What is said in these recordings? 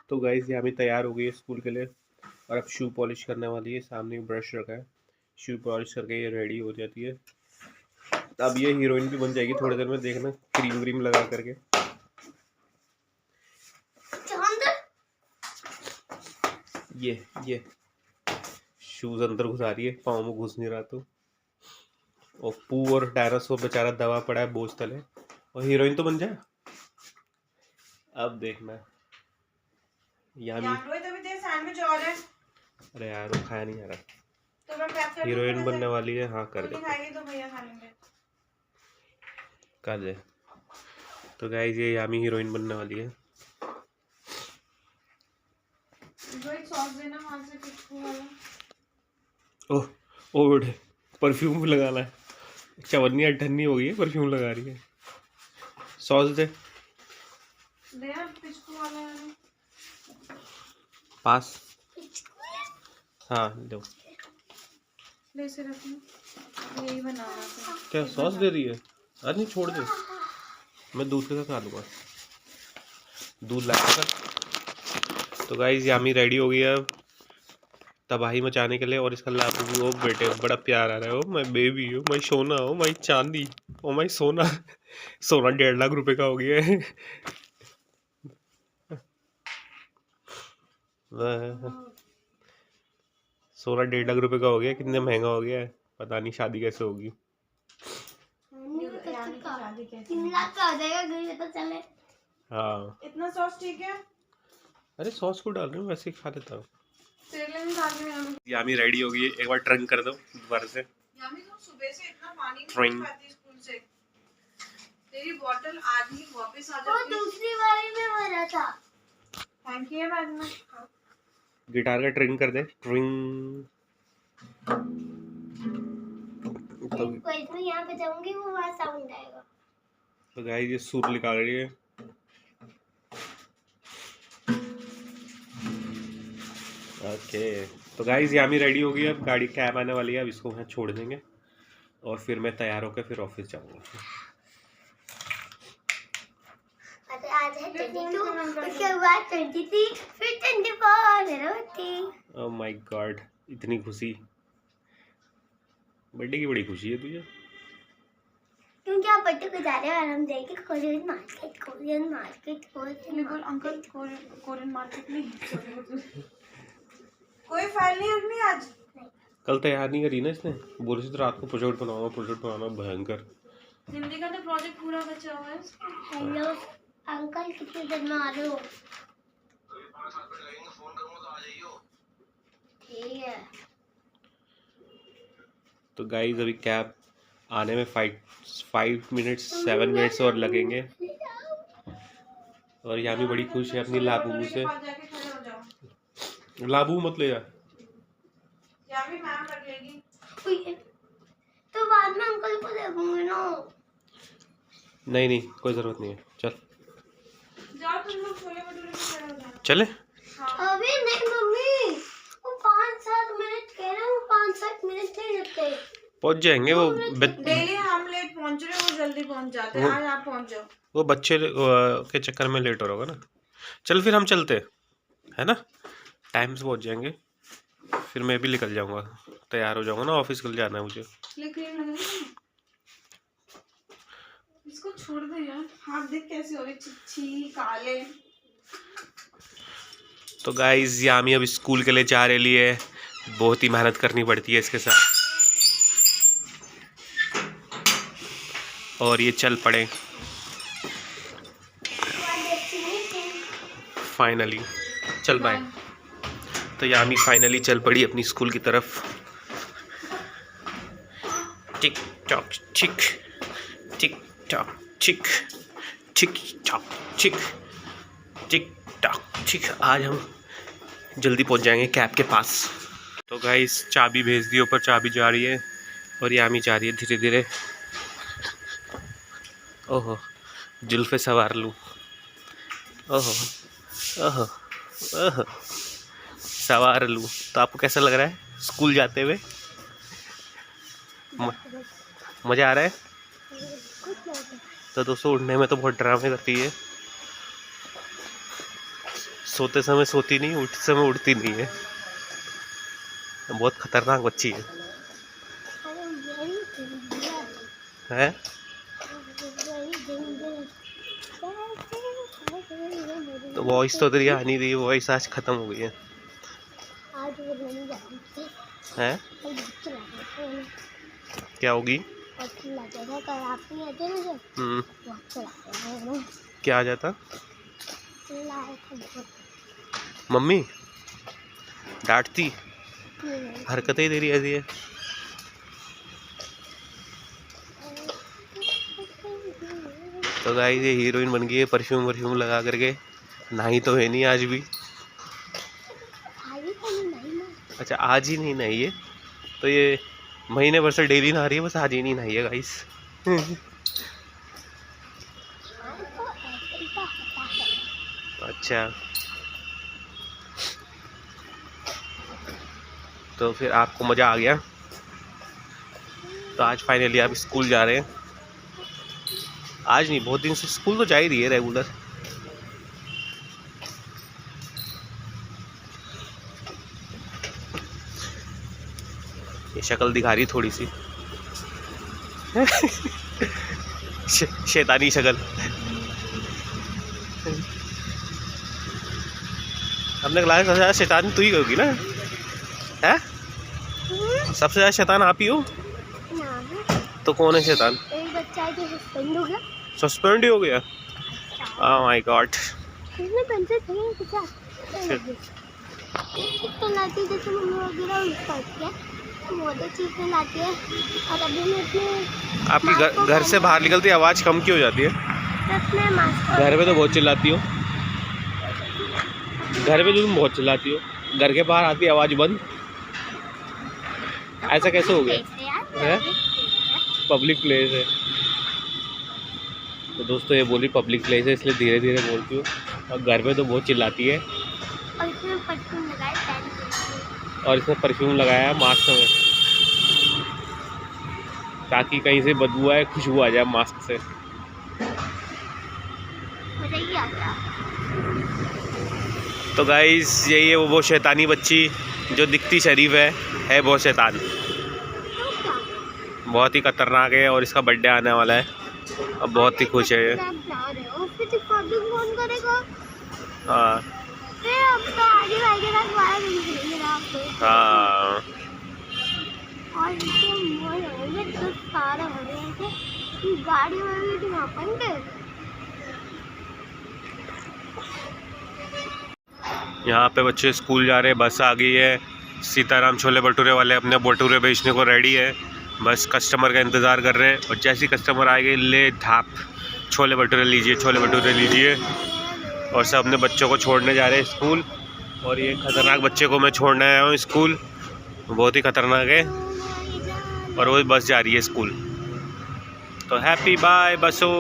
तो गाइस यहाँ भी तैयार हो गई है स्कूल के लिए और अब शू पॉलिश करने वाली है। सामने ब्रश रखा है, शू पॉलिश करके ये रेडी हो जाती है। अब ये हीरोइन भी बन जाएगी थोड़ी देर में, देखना क्रीम व्रीम लगा करके। ये शूज अंदर घुसा रही है, पाँव में घुस नहीं रहा तो। और पू और डायनासोर बेचारा दबा पड़ा है बोझ तले, और हीरोइन तो बन जाए। अब देखना यामी। अरे यार वो खाया नहीं जा रहा। तो हीरोइन बनने वाली है। हाँ कर दे, तो भैया खा लेंगे। कर दे। तो गाइस ये यामी हीरोइन बनने वाली है। सॉस देना वहां से खुशबू वाला। ओह ओ बेटे, परफ्यूम भी लगाना है। चवन्नी अठन्नी हो गई है, परफ्यूम लगा रही है। सॉस दे खुशबू वाला पास। हाँ दो। से रखना, यही बनाना था। क्या सॉस दे रही है? अरे नहीं छोड़ दे, मैं दूध के साथ खा लूँगा। दूध लाया कर। तो गाइस यामी रेडी हो गई है अब तबाही मचाने के लिए। और इसका लाभ भी, ओ बेटे बड़ा प्यार आ रहा है। ओ मैं बेबी हूँ, मैं सोना हूँ, मैं चांदी, ओ मैं सोना। सोना 1.5 लाख रुपए का हो गया है। सोना 1.5 लाख रुपए का हो गया। कितने महंगा हो गया है पता नहीं, शादी कैसे होगी। 3 लाख का हो जाएगा तो चले। हाँ इतना सॉस ठीक है। अरे सॉस को डाल रही हूँ, वैसे ही खा लेता हूँ। यामी रेडी हो गई है, एक बार ट्रंक कर दो दोबारा से। यामी तो सुबह से इतना पानी नहीं पी पाती स्कूल से। तेरी बोतल आधी वापस आ जाती है। वो दूसरी बारी में भरा था। थैंक यू बाद में। गिटार का ट्रिंग कर दे, ट्रिंग। तो इसमें यहाँ पे जाऊंगी वो वहाँ साउंड आएगा। तो गाइस ये सुर निकाल रही है। ओके तो गाइस यामी रेडी हो गई है, अब गाड़ी कैब आने वाली है, अब इसको वहाँ छोड़ देंगे और फिर मैं तैयार होकर फिर ऑफिस जाऊंगा। आज है 22, उसके बाद 23, फिर 24 ओह माय गॉड, इतनी खुशी, बर्थडे की बड़ी खुशी है तुझे। क्योंकि आप बर्थडे को जा रहे हैं और हम जाएंगे कोरियन मार्केट। कोरियन मार्केट नहीं। कोई फाइल नहीं रखनी आज। कल तैयार नहीं करी ना इसने, बोल रही थी रात को प्रोजेक्ट बनाना भयंकर। हिंदी का तो प्रोजेक्ट पूरा बचा हुआ है। हेलो अंकल, कितने देर में आ रहे हो? ठीक है। तो गाइस अभी कैब आने में 5 मिनट्स 7 मिनट्स और लगेंगे। और यामी बड़ी खुश है अपनी लाबू से। लाबू मत ले जा, यामी मैम रख लेगी। तो बाद में अंकल को देखूंगी ना। नहीं कोई जरूरत नहीं है, चल जाओ तुम लोग छोले भटूरे में खड़े हो जाओ। चले। अभी नहीं मम्मी, वो 5-7 मिनट कह रहे हैं, वो 5-7 मिनट नहीं लगते। पहुंच जाएंगे वो। डेली हम लेट पहुंच रहे हैं, वो जल्दी पहुंच जाते हैं। आज आप पहुंच जाओ। वो बच्चे के चक्कर में लेट हो रहा होगा ना। चल फिर हम चलते है ना, टाइम से पहुंच जाएंगे। फिर मैं भी निकल जाऊंगा, तैयार हो जाऊंगा ना, ऑफिस कल जाना है मुझे। इसको छोड़ दे यार, हाथ देख कैसे हो रहे चिच्छी काले। तो गाइस यामी अब स्कूल के लिए जा रही है, बहुत ही मेहनत करनी पड़ती है इसके साथ। और ये चल पड़े फाइनली। चल बाय। तो यामी फाइनली चल पड़ी अपनी स्कूल की तरफ। टिक टॉक चिक, टिक टॉक चिक, टिक टॉक चिक, टिक टॉक चिक। आज हम जल्दी पहुंच जाएंगे कैब के पास। तो गाइस चाबी भेज दी, ऊपर चाबी जा रही है और यामी जा रही है धीरे धीरे। ओहो जुल्फे सवार लूँ, ओहो ओहो ओहो सवार लूँ। तो आपको कैसा लग रहा है स्कूल जाते हुए? मज़ा आ रहा है? तो दोस्तों उड़ने में तो बहुत ड्रामे करती है। सोते समय सोती नहीं, उठते समय उठती नहीं है। बहुत खतरनाक बच्ची है। तो वॉइस तो तेरी आ नहीं रही, वॉइस आज खत्म हो गई है। हैं? क्या होगी? क्या आ जाता? मम्मी डांटती, हरकतें ही तेरी ऐसी है। तो गाइस ये हीरोइन बन गई है परफ्यूम वर्फ्यूम लगा करके। नहाई तो है नहीं आज भी। अच्छा आज ही नहीं नहाई है, तो ये महीने भर से डेली नहा रही है, बस आज ही नहीं नहाई है गाइस। अच्छा तो फिर आपको मज़ा आ गया। तो आज फाइनली आप स्कूल जा रहे हैं। आज नहीं, बहुत दिन से स्कूल तो जा ही रही है रेगुलर। ये शक्ल दिखा रही थोड़ी सी शैतानी शक्ल। अपने क्लास सबसे ज़्यादा शैतान तू ही होगी ना? है सबसे ज़्यादा शैतान आप ही हो। तो कौन है शैतान? एक बच्चा है जो सस्पेंड हो गया। सस्पेंड ही हो गया? Oh my God. इसमें पेंसिल चाहिए कितना? तो लाती जैसे मम्मी वगैरह उसका है, वो तो चीज़ें लाती है। और अभी मैं अपने आपकी घर से बाहर निकलती आवाज़ कम क्यों हो जाती है? घर पे तो बहुत चिल्लाती हो। घर पे तो तुम बहुत चिल्लाती हो, घर के बाहर आती आवाज़ बंद। ऐसा कैसे हो गया है? पब्लिक प्लेस है तो दोस्तों ये बोली पब्लिक प्लेस है इसलिए धीरे धीरे बोलती हूँ, और घर पे तो बहुत चिल्लाती है। और इसमें परफ्यूम लगाया है मास्क में, ताकि कहीं से बदबू आए, खुशबू आ जाए मास्क से। तो गाइस यही है वो शैतानी बच्ची जो दिखती शरीफ है बहुत शैतान, बहुत ही खतरनाक है। और इसका बर्थडे आने वाला है, अब बहुत ही खुश है ये। हाँ हाँ यहाँ पे बच्चे स्कूल जा रहे हैं, बस आ गई है। सीताराम छोले भटूरे वाले अपने भटूरे बेचने को रेडी है, बस कस्टमर का इंतज़ार कर रहे हैं। और जैसे ही कस्टमर आएंगे, ले धाप छोले भटूरे लीजिए, छोले भटूरे लीजिए। और सब अपने बच्चों को छोड़ने जा रहे हैं स्कूल। और ये खतरनाक बच्चे को मैं छोड़ने आया हूँ स्कूल, बहुत ही खतरनाक है। और वो बस जा रही है स्कूल। तो हैप्पी बाय बसो।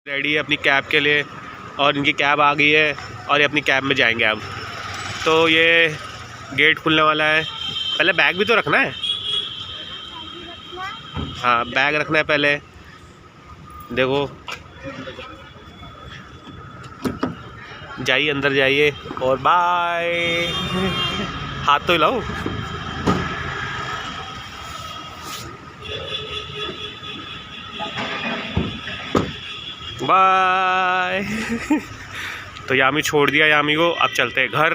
रेडी है अपनी कैब के लिए, और इनकी कैब आ गई है और ये अपनी कैब में जाएंगे अब। तो ये गेट खुलने वाला है। पहले बैग भी तो रखना है। हाँ बैग रखना है पहले। देखो जाइए, अंदर जाइए और बाय। हाथ तो हिलाओ। बाय। तो यामी छोड़ दिया यामी को, अब चलते हैं घर।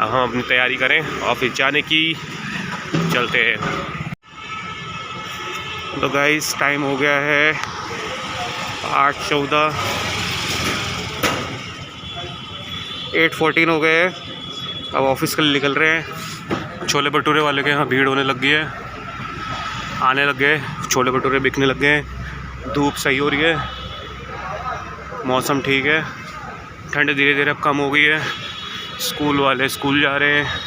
अब हम अपनी तैयारी करें ऑफिस जाने की, चलते हैं। तो गाइस टाइम हो गया है 8:14, 8:14 हो गए। अब ऑफिस के लिए निकल रहे हैं। छोले भटूरे वाले के यहाँ भीड़ होने लग गई है, आने लग गए, छोले भटूरे बिकने लग गए हैं। धूप सही हो रही है, मौसम ठीक है, ठंड धीरे धीरे अब कम हो गई है। स्कूल वाले स्कूल जा रहे हैं,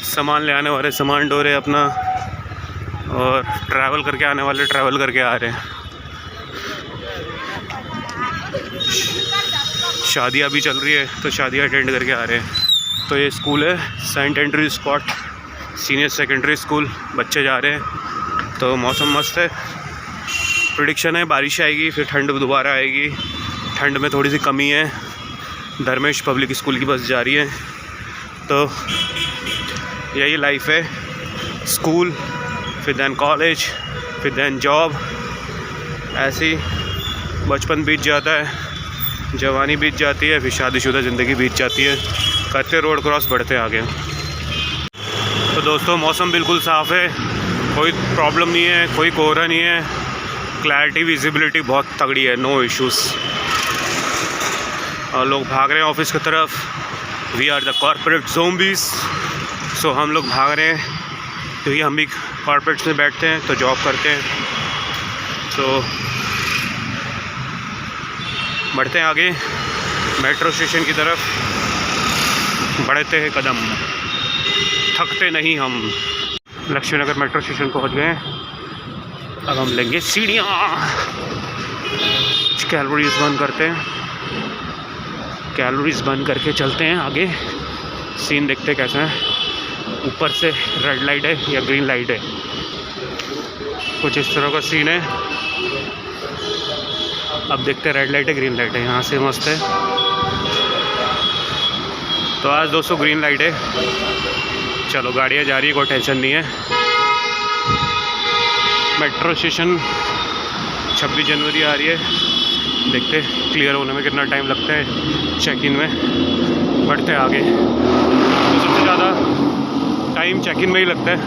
सामान ले आने वाले सामान ढो रहे हैं अपना, और ट्रैवल करके आने वाले ट्रैवल करके आ रहे हैं। शादियाँ भी चल रही है तो शादियाँ अटेंड करके आ रहे हैं। तो ये स्कूल है Saint Andrew Scott senior secondary school, बच्चे जा रहे हैं। तो मौसम मस्त है, प्रेडिक्शन है बारिश आएगी, फिर ठंड दोबारा आएगी, ठंड में थोड़ी सी कमी है। धर्मेश पब्लिक स्कूल की बस जा रही है। तो यही लाइफ है, स्कूल फिर दैन कॉलेज फिर दैन जॉब, ऐसे ही बचपन बीत जाता है, जवानी बीत जाती है, फिर शादीशुदा ज़िंदगी बीत जाती है, करते रोड क्रॉस बढ़ते आगे। तो दोस्तों मौसम बिल्कुल साफ़ है, कोई प्रॉब्लम नहीं है, कोई कोहरा नहीं है, क्लैरिटी विजिबिलिटी बहुत तगड़ी है, नो इश्यूज़। और लोग भाग रहे हैं ऑफिस की तरफ। We are the corporate zombies. So हम लोग भाग रहे हैं क्योंकि हम भी कॉर्पोरेट्स में बैठते हैं तो जॉब करते हैं। तो बढ़ते हैं आगे मेट्रो स्टेशन की तरफ, बढ़ते हैं कदम, थकते नहीं हम। लक्ष्मी नगर मेट्रो स्टेशन पहुंच गए। अब हम लेंगे सीढ़ियाँ, कैलोरीज बर्न करते हैं, कैलोरीज बर्न करके चलते हैं आगे। सीन देखते हैं कैसा है। ऊपर से रेड लाइट है या ग्रीन लाइट है, कुछ इस तरह का सीन है। अब देखते हैं रेड लाइट है ग्रीन लाइट है, यहाँ से मस्त है। तो आज दोस्तों ग्रीन लाइट है, चलो गाड़ियाँ जा रही है, कोई टेंशन नहीं है। मेट्रो स्टेशन 26 जनवरी आ रही है, देखते क्लियर होने में कितना टाइम लगता है, चेक इन में। बढ़ते आगे, तो सबसे ज़्यादा टाइम चेक इन में ही लगता है,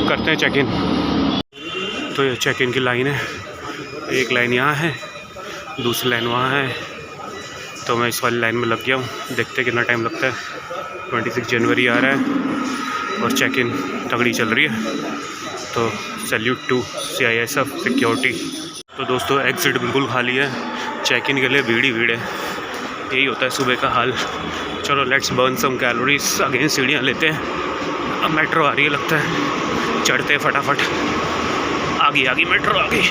करते हैं चेक इन। तो ये चेक इन की लाइन है, एक लाइन यहाँ है, दूसरी लाइन वहाँ है। तो मैं इस वाली लाइन में लग गया हूँ, देखते हैं कितना टाइम लगता है। 26 जनवरी आ रहा है और चेक इन तगड़ी चल रही है, तो सैल्यूट टू CISF सिक्योरिटी। तो दोस्तों एग्ज़िट बिल्कुल खाली है, चेक इन के लिए भीड़ ही भीड़ है, यही होता है सुबह का हाल। चलो let's burn some calories, again सीढ़ियाँ लेते हैं। अब मेट्रो आ रही है लगता है, चढ़ते फटाफट, आ गई मेट्रो आ गई।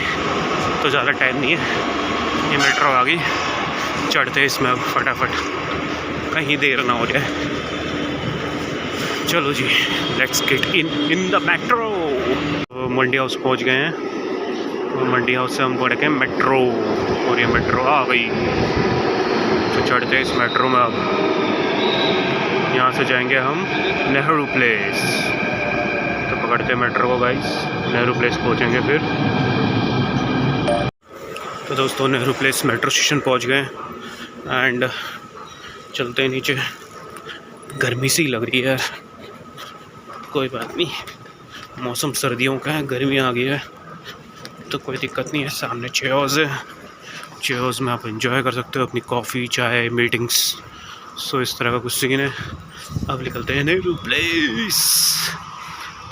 तो ज़्यादा टाइम नहीं है, ये मेट्रो आ गई, चढ़ते इसमें अब फटाफट, कहीं देर ना हो जाए। चलो जी let's get in the metro. तो मंडी हाउस पहुंच गए हैं, और मंडी हाउस से हम पहुँच गए मेट्रो, और ये मेट्रो आ गई। तो चढ़ते हैं इस मेट्रो में। अब यहाँ से जाएंगे हम नेहरू प्लेस। तो पकड़ते हैं मेट्रो को गाइस, नेहरू प्लेस पहुँचेंगे फिर। तो दोस्तों नेहरू प्लेस मेट्रो स्टेशन पहुँच गए एंड चलते हैं नीचे। गर्मी सी लग रही है यार, कोई बात नहीं, मौसम सर्दियों का है, गर्मी आ गई है तो कोई दिक्कत नहीं है। सामने चेयर्स है, चेयर्स में आप एंजॉय कर सकते हो अपनी कॉफ़ी चाय मीटिंग्स। सो इस तरह का कुछ सीन है। अब निकलते हैं नेहरू प्लेस।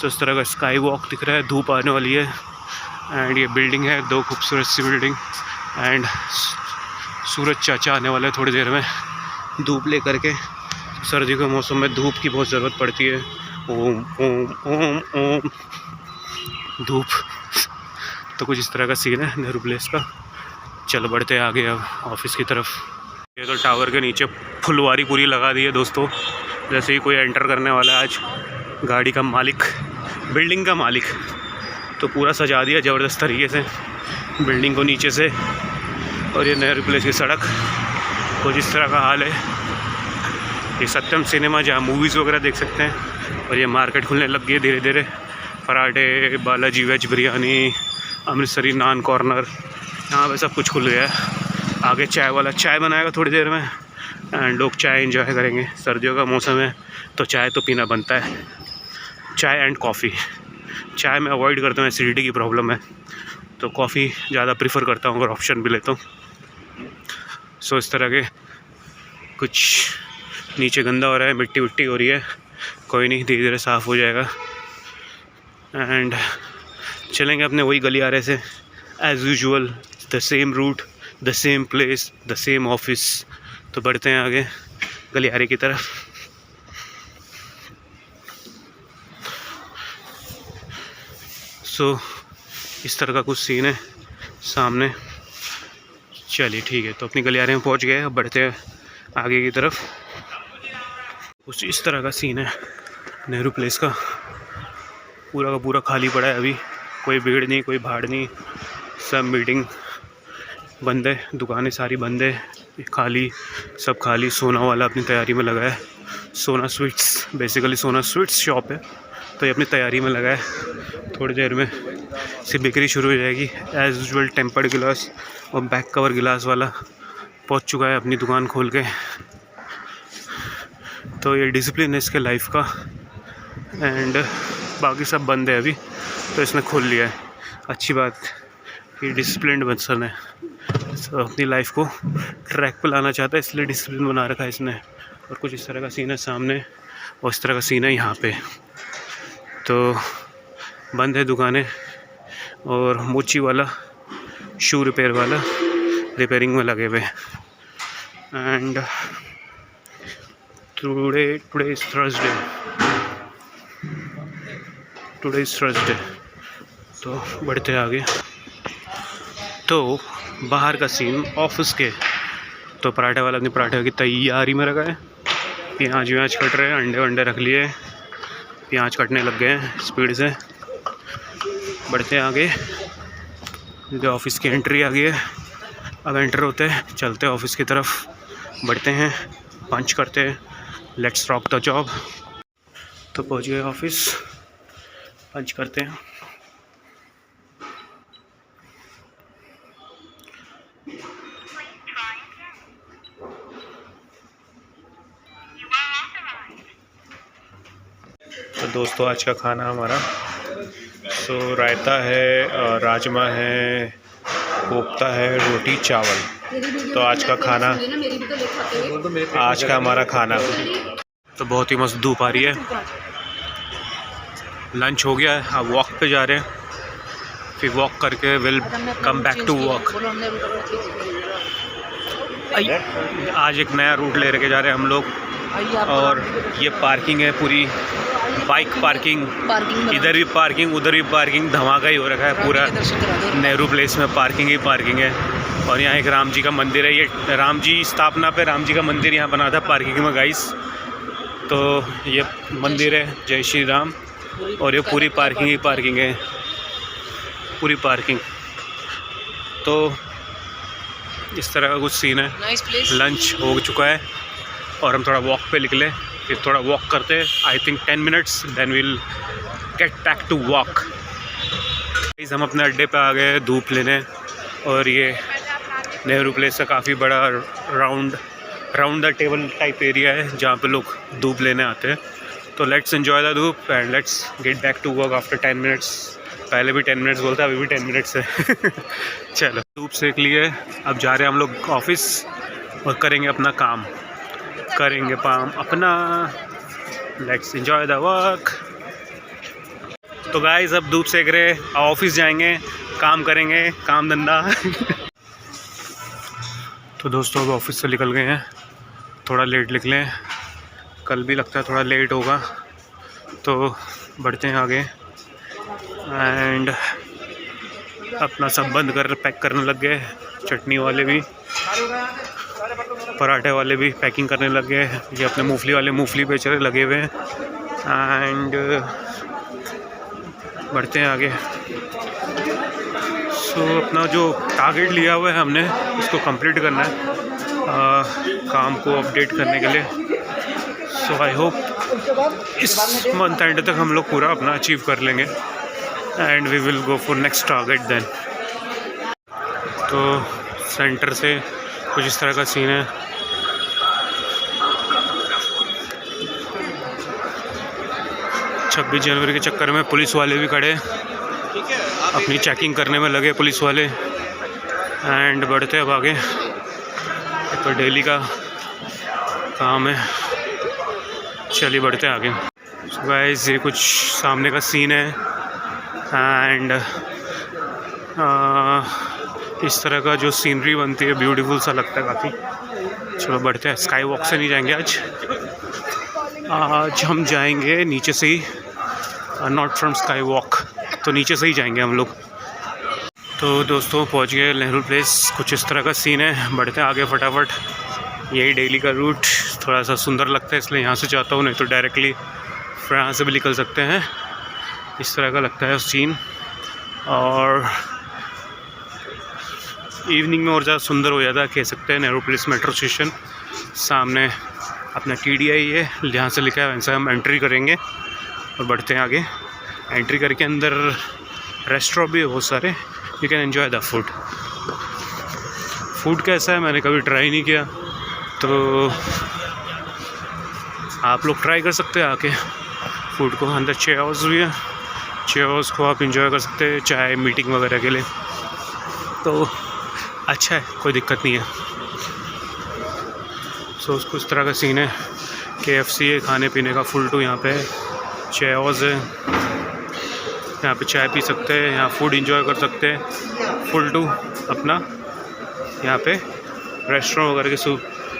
तो इस तरह का स्काई वॉक दिख रहा है, धूप आने वाली है एंड ये बिल्डिंग है, दो खूबसूरत सी बिल्डिंग, एंड सूरज चाचा आने वाला है थोड़ी देर में धूप ले करके। सर्दी के मौसम में धूप की बहुत ज़रूरत पड़ती है। ओम ओम ओम ओम धूप। तो कुछ इस तरह का सीन है नेहरू प्लेस का। चलो बढ़ते हैं आगे अब ऑफिस की तरफ। ये तो टावर के नीचे फुलवारी पूरी लगा दी है दोस्तों, जैसे ही कोई एंटर करने वाला है आज, गाड़ी का मालिक, बिल्डिंग का मालिक, तो पूरा सजा दिया ज़बरदस्त तरीके से बिल्डिंग को नीचे से। और ये नेहरू प्लेस की सड़क कुछ इस तरह का हाल है। ये सत्यम सिनेमा जहाँ मूवीज़ वगैरह देख सकते हैं। और ये मार्केट खुलने लग गई है धीरे धीरे, पराठे, बालाजी वेज बिरयानी, अमृतसरी नान कॉर्नर, यहाँ पे सब कुछ खुल गया है। आगे चाय वाला चाय बनाएगा थोड़ी देर में एंड लोग चाय एंजॉय करेंगे। सर्दियों का मौसम है तो चाय तो पीना बनता है, चाय एंड कॉफ़ी। चाय में अवॉइड करता हूँ, एसिडिटी की प्रॉब्लम है, तो कॉफ़ी ज़्यादा प्रीफर करता हूँ अगर ऑप्शन भी लेता हूँ। सो इस तरह के कुछ, नीचे गंदा हो रहा है, मिट्टी विट्टी हो रही है, कोई नहीं धीरे धीरे साफ़ हो जाएगा। एंड चलेंगे अपने वही गलियारे से as usual, the same route, the same place, the same office. तो बढ़ते हैं आगे गलियारे की तरफ। सो इस तरह का कुछ सीन है सामने। चलिए ठीक है, तो अपनी गलियारे में पहुंच गए, अब बढ़ते हैं आगे की तरफ। कुछ इस तरह का सीन है नेहरू प्लेस का, पूरा का पूरा खाली पड़ा है अभी, कोई भीड़ नहीं, कोई भाड़ नहीं, सब मीटिंग बंद है, दुकानें सारी बंद है, खाली, सब खाली। सोना वाला अपनी तैयारी में लगा है। सोना स्वीट्स, बेसिकली सोना स्वीट्स शॉप है, तो ये अपनी तैयारी में लगा है। थोड़ी देर में से बिक्री शुरू हो जाएगी। एज़ यूजुअल टेम्पर्ड गिलास और बैक कवर गिलास वाला पहुंच चुका है अपनी दुकान खोल के। तो ये डिसिप्लिन है इसके लाइफ का। एंड बाकी सब बंद है अभी, तो इसने खोल लिया है। अच्छी बात, ये डिसिप्लिन पर्सन है, तो अपनी लाइफ को ट्रैक पे लाना चाहता है, इसलिए डिसिप्लिन बना रखा है इसने। और कुछ इस तरह का सीन है सामने, और इस तरह का सीन है यहाँ पे। तो बंद है दुकानें, और मोची वाला शू रिपेयर वाला रिपेयरिंग में लगे हुए। एंड टुडे इज़ थर्सडे, तो बढ़ते आगे। तो बाहर का सीन ऑफिस के, तो पराठे वाला अपनी पराठे की तैयारी में रखा है। प्याज व्याज कट रहे हैं, अंडे वंडे रख लिए, प्याज कटने लग गए हैं स्पीड से। बढ़ते हैं आगे, जो ऑफिस की एंट्री आ गई है। अब एंटर होते हैं, चलते हैं ऑफिस की तरफ, बढ़ते हैं, पंच करते हैं, लेट्स रॉक द जॉब। तो पहुंच गए ऑफिस, पंच करते हैं। तो दोस्तों आज का खाना हमारा, तो रायता है, राजमा है, कोफ्ता है, रोटी चावल। तो आज का खाना, आज का हमारा खाना। तो बहुत ही मस्त धूप आ रही है, लंच हो गया है, अब वॉक पे जा रहे हैं, फिर वॉक करके will come back to walk. आज एक नया रूट ले के जा रहे हैं हम लोग, और ये पार्किंग है पूरी, बाइक पार्किंग, इधर भी पार्किंग उधर भी पार्किंग, धमाका ही हो रखा है पूरा। नेहरू प्लेस में पार्किंग ही पार्किंग है। और यहाँ एक राम जी का मंदिर है, ये राम जी स्थापना पे राम जी का मंदिर यहाँ बना था पार्किंग में गाइस। तो ये मंदिर है, जय श्री राम। और ये पूरी पार्किंग ही पार्किंग है, पूरी पार्किंग। तो इस तरह का कुछ सीन है। लंच हो चुका है और हम थोड़ा वॉक पे निकले, फिर थोड़ा वॉक करते हैं, I think 10 minutes, then will get back to walk. हम अपने अड्डे पे आ गए धूप लेने, और ये नेहरू प्लेस का काफ़ी बड़ा round the table type area है जहाँ पे लोग धूप लेने आते हैं। तो let's enjoy the dhoop and let's get back to work after 10 minutes. पहले भी 10 मिनट्स बोलता, अभी भी 10 मिनट्स है। चलो धूप सेक लिए, अब जा रहे हैं हम लोग ऑफिस और करेंगे अपना काम, करेंगे काम अपना। Let's enjoy the work. तो गाइस अब धूप सेक रहे, ऑफिस जाएंगे, काम करेंगे, काम धंधा। तो दोस्तों अब ऑफिस से निकल गए हैं, थोड़ा लेट निकले, कल भी लगता है थोड़ा लेट होगा। तो बढ़ते हैं आगे एंड अपना सब बंद कर पैक करने लग गए। चटनी वाले भी, पराठे वाले भी पैकिंग करने लग गए। ये अपने मूंगफली वाले मूंगफली बेचने लगे हुए हैं। एंड बढ़ते हैं आगे। सो अपना जो टारगेट लिया हुआ है हमने, उसको कंप्लीट करना है, काम को अपडेट करने के लिए। सो आई होप इस मंथ एंड तक हम लोग पूरा अपना अचीव कर लेंगे and we will go for next target then. तो सेंटर से कुछ इस तरह का सीन है। छब्बीस जनवरी के चक्कर में पुलिस वाले भी खड़े, अपनी चेकिंग करने में लगे पुलिस वाले। एंड बढ़ते अब आगे, तो डेली का काम है, चलिए बढ़ते हैं आगे। सो गाइस ये कुछ सामने का सीन है एंड इस तरह का जो सीनरी बनती है ब्यूटीफुल सा लगता है काफ़ी। चलो बढ़ते हैं, स्काई वॉक से नहीं जाएंगे आज हम जाएंगे नीचे से ही, नॉट फ्रॉम स्काई वॉक, तो नीचे से ही जाएंगे हम लोग। तो दोस्तों पहुंच गए नेहरू प्लेस, कुछ इस तरह का सीन है। बढ़ते हैं आगे फटाफट, यही डेली का रूट थोड़ा सा सुंदर लगता है इसलिए यहाँ से जाता हूँ, नहीं तो डायरेक्टली फिर यहाँ से भी निकल सकते हैं। इस तरह का लगता है सीन। और इवनिंग में और ज़्यादा सुंदर हो जाता है, कह सकते हैं। नेहरूपोलिस मेट्रो स्टेशन सामने अपना TDI है, जहाँ से लिखा है वहाँ से हम एंट्री करेंगे और बढ़ते हैं आगे। एंट्री करके अंदर रेस्टोरेंट भी है बहुत सारे, you can enjoy the food. Food कैसा है मैंने कभी ट्राई नहीं किया, तो आप लोग ट्राई कर सकते हैं आके फूड को। अंदर चेयर्स भी है, चेयर्स को आप इंजॉय कर सकते हैं चाय मीटिंग वगैरह के लिए, तो अच्छा है, कोई दिक्कत नहीं है। सो उसको इस तरह का सीन है। KFC है खाने पीने का, फुल टू यहाँ पे चेयर्स है, यहाँ पे चाय पी सकते हैं, यहाँ फूड इंजॉय कर सकते हैं फुल टू अपना। यहाँ पे रेस्टोरेंट वगैरह की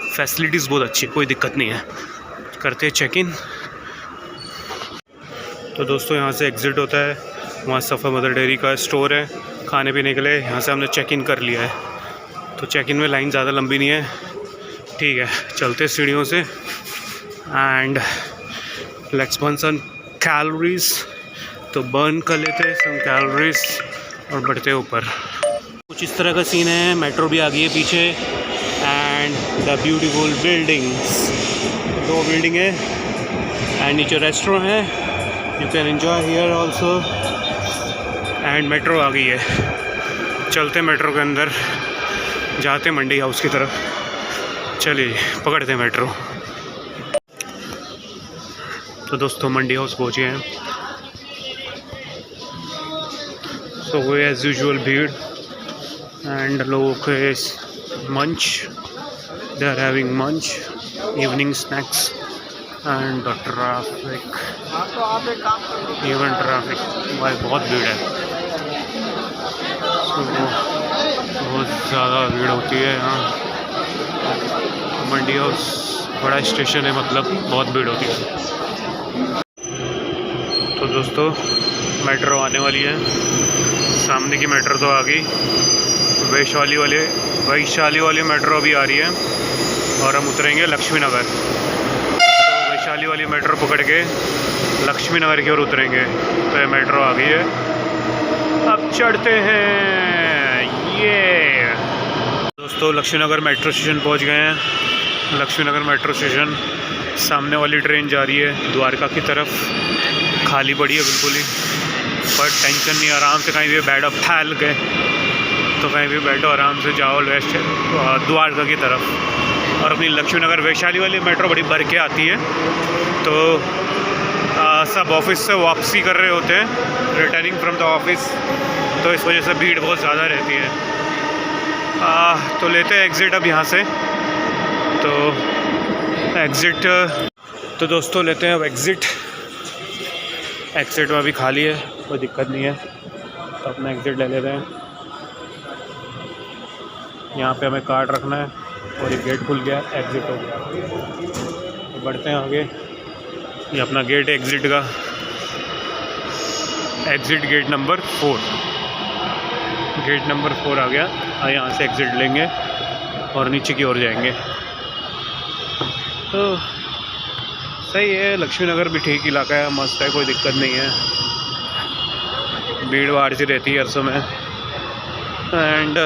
फैसिलिटीज़ बहुत अच्छी है, कोई दिक्कत नहीं है। करते हैं चेक इन। तो दोस्तों यहाँ से एग्ज़िट होता है, वहाँ सफ़ा मदर डेयरी का स्टोर है खाने पीने के लिए। यहाँ से हमने चेक इन कर लिया है, तो चेक इन में लाइन ज़्यादा लंबी नहीं है, ठीक है। चलते सीढ़ियों से and let's burn some calories. तो बर्न कर लेते हैं सम कैलोरीज और बढ़ते ऊपर। कुछ इस तरह का सीन है। मेट्रो भी आ गई है पीछे and the beautiful buildings, 2 building है एंड नीचे रेस्टोरेंट है, you can enjoy here also. And metro आ गई है, चलते मेट्रो के अंदर, जाते मंडी हाउस की तरफ। चलिए पकड़ते मेट्रो। तो दोस्तों मंडी हाउस पहुँचे हैं। सो वो एज यूजुअल भीड़ एंड लोगों के मंच, दे आर हैविंग मंच, evening snacks and the traffic, even traffic भाई बहुत भीड़ है। तो बहुत ज़्यादा भीड़ होती है यहाँ। मंडी हाउस बड़ा स्टेशन है, मतलब बहुत भीड़ होती है। तो दोस्तों मेट्रो आने वाली है, सामने की मेट्रो तो आ गई। वैशाली वाली मेट्रो अभी आ रही है और हम उतरेंगे लक्ष्मी नगर। तो वैशाली वाली मेट्रो पकड़ के लक्ष्मी नगर की ओर उतरेंगे। तो ये मेट्रो आ गई है, अब चढ़ते हैं। ये दोस्तों लक्ष्मी नगर मेट्रो स्टेशन पहुंच गए हैं। लक्ष्मी नगर मेट्रो स्टेशन, सामने वाली ट्रेन जा रही है द्वारका की तरफ। खाली पड़ी है बिल्कुल ही, पर टेंशन नहीं, आराम से कहीं भी बैठो, फैल गए तो कहीं भी बैठो, आराम से जाओ वेस्ट द्वारका की तरफ। और अपनी लक्ष्मी नगर वैशाली वाली मेट्रो बड़ी भर के आती है, तो सब ऑफिस से वापसी कर रहे होते हैं, रिटर्निंग फ्रॉम द ऑफिस, तो इस वजह से भीड़ बहुत ज़्यादा रहती है। तो लेते हैं एग्ज़िट अब यहाँ से। तो एग्ज़िट, तो दोस्तों लेते हैं अब एग्ज़िट। एग्ज़िट में अभी खाली है, कोई दिक्कत नहीं है, तो अपना एग्ज़िट ले लेते हैं। यहाँ पे हमें कार्ड रखना है और ये गेट खुल गया, एग्ज़िट हो गया। तो बढ़ते हैं आगे। ये अपना गेट है एग्ज़िट का, exit gate number 4, gate number 4 आ गया। यहाँ से एग्ज़िट लेंगे और नीचे की ओर जाएंगे। तो सही है, लक्ष्मी नगर भी ठीक इलाका है, मस्त है, कोई दिक्कत नहीं है। भीड़ भाड़ सी रहती है हर समय एंड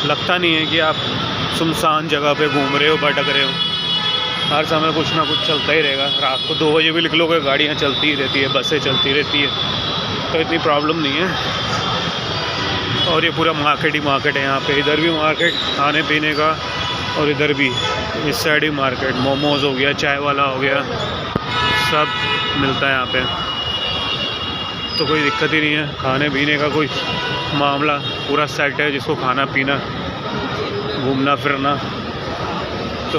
लगता नहीं है कि आप सुनसान जगह पे घूम रहे हो, भटक रहे हो। हर समय कुछ ना कुछ चलता ही रहेगा। रात को 2 बजे भी निकलो कि गाड़ियाँ चलती ही रहती है, बसें चलती रहती है, तो इतनी प्रॉब्लम नहीं है। और ये पूरा मार्केट ही मार्केट है यहाँ पे। इधर भी मार्केट खाने पीने का और इधर भी, इस साइड ही मार्केट, मोमोज़ हो गया, चाय वाला हो गया, सब मिलता है यहाँ पे, तो कोई दिक्कत ही नहीं है। खाने पीने का कोई मामला पूरा सेट है, जिसको खाना पीना घूमना फिरना। तो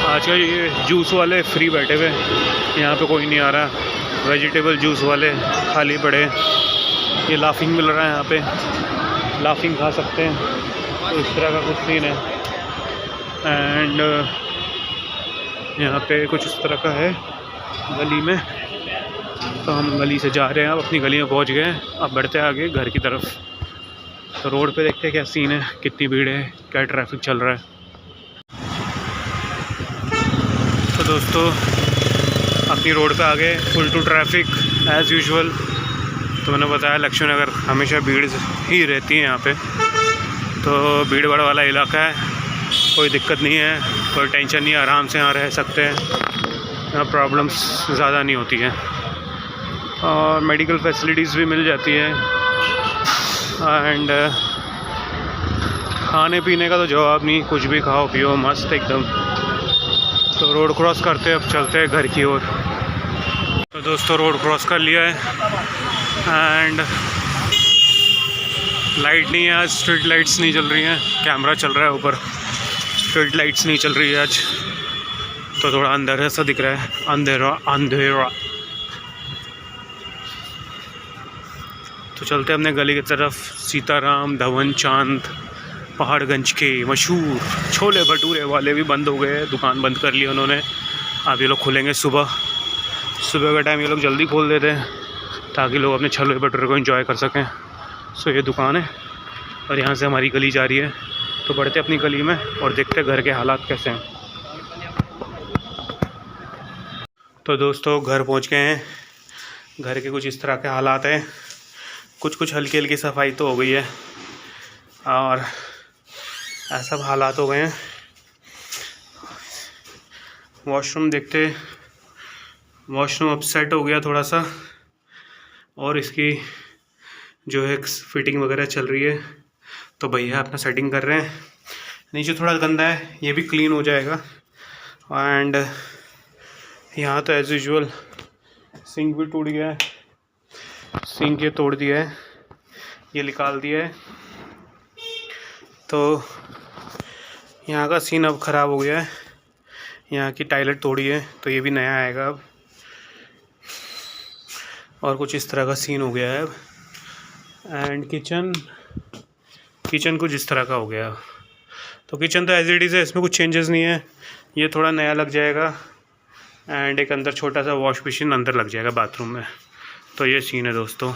आजकल ये जूस वाले फ्री बैठे हुए, यहाँ पे कोई नहीं आ रहा। वेजिटेबल जूस वाले खाली पड़े। ये लाफिंग मिल रहा है यहाँ पे, लाफिंग खा सकते हैं। तो इस तरह का कुछ सीन है एंड यहाँ पे कुछ इस तरह का है गली में। तो हम गली से जा रहे हैं, अब अपनी गली में पहुँच गए। अब बढ़ते हैं आगे घर की तरफ। तो रोड पे देखते हैं क्या सीन है, कितनी भीड़ है, क्या ट्रैफिक चल रहा है। तो दोस्तों अपनी रोड पे आ गए, full to traffic as usual. तो मैंने बताया लक्ष्मी नगर हमेशा भीड़ ही रहती है यहाँ पे, तो भीड़ भाड़ वाला इलाका है, कोई दिक्कत नहीं है, कोई टेंशन नहीं है, आराम से यहाँ रह सकते हैं, यहाँ प्रॉब्लम्स ज़्यादा नहीं होती हैं और मेडिकल फैसिलिटीज़ भी मिल जाती है। एंड खाने पीने का तो जवाब नहीं, कुछ भी खाओ पियो मस्त एकदम। तो रोड क्रॉस करते अब चलते हैं घर की ओर। तो दोस्तों रोड क्रॉस कर लिया है एंड लाइट नहीं है आज, स्ट्रीट लाइट्स नहीं चल रही हैं, कैमरा चल रहा है ऊपर, स्ट्रीट लाइट्स नहीं चल रही है आज, तो थोड़ा अंधेरा सा दिख रहा है, अंधेरा अंधेरा। तो चलते हैं अपने गली की तरफ। सीताराम धवन चांद पहाड़गंज के मशहूर छोले भटूरे वाले भी बंद हो गए, दुकान बंद कर ली उन्होंने। अब ये लोग खुलेंगे सुबह का टाइम, ये लोग जल्दी खोल देते हैं ताकि लोग अपने छोले भटूरे को एंजॉय कर सकें। सो ये दुकान है और यहाँ से हमारी गली जा रही है, तो बढ़ते अपनी गली में और देखते घर के हालात कैसे हैं। तो दोस्तों घर पहुँच गए हैं, घर के कुछ इस तरह के हालात हैं, कुछ हल्की हल्की सफाई तो हो गई है और ऐसा हालात हो गए हैं। वॉशरूम देखते, वॉशरूम अपसेट हो गया थोड़ा सा और इसकी जो है फिटिंग वगैरह चल रही है, तो भैया अपना सेटिंग कर रहे हैं। नीचे थोड़ा गंदा है, ये भी क्लीन हो जाएगा। एंड यहाँ तो एज़ यूजुअल सिंक भी टूट गया है, सिंक ये तोड़ दिया है, ये निकाल दिया है, तो यहाँ का सीन अब ख़राब हो गया है। यहाँ की टाइलेट तोड़ी है तो ये भी नया आएगा अब, और कुछ इस तरह का सीन हो गया है अब। एंड किचन कुछ इस तरह का हो गया। तो किचन तो एज इट इज़ है, इसमें कुछ चेंजेस नहीं है, ये थोड़ा नया लग जाएगा। एंड एक अंदर छोटा सा वॉश बेसिन अंदर लग जाएगा बाथरूम में। तो ये सीन है दोस्तों।